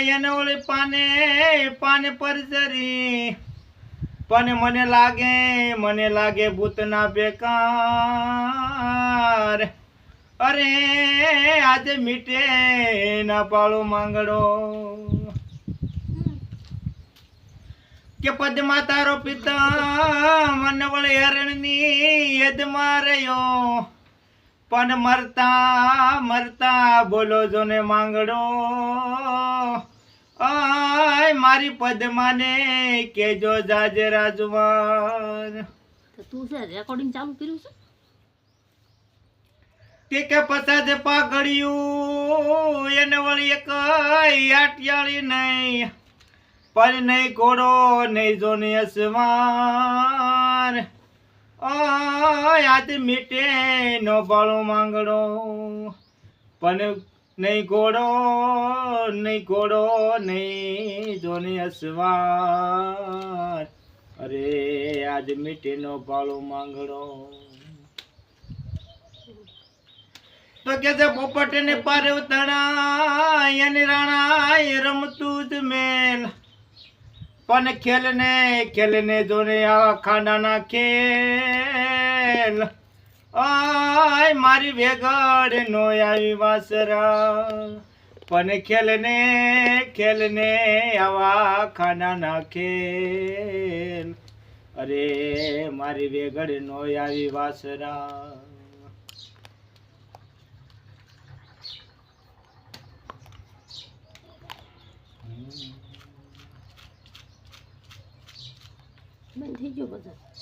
એને ઓલી પાને પાને પર જરી પણ મને લાગે ભૂતના બેકાર અરે આજે મીઠે ના પાળો માંગડો કે પદમાં તારો પિતા મને વળી હરણની યદમાં રહ્યો પણ મરતા મરતા બોલો જો ને માંગડો આય મારી પદ્માને કેજો જાજે રાજવાન તો તું છે રેકોર્ડિંગ ચાલુ કર્યું છે કે પસાદ પાઘડિયું એને વળી એક આટિયાળી નહીં પણ નહીં ઘોડો નહીં જોની અસવાર આજ મીટે નો બાળો માંગડો પણ નહીં ઘોડો નહીં જોની અસવાર અરે આજ મીટે નો બાળો માંગડો તો કે છે પોપટ ને પારવતણા એને રાણા રમતું જ મેલ પણ ખેલને જોને આવા ખાંડાના ખેલ આય મારી વેગડ નો આવી વાસરા પણ ખેલને આવા ખાંડાના ખેલ અરે મારી વેગડ નો આવી વાસરા બંધ થઈ ગયો બધા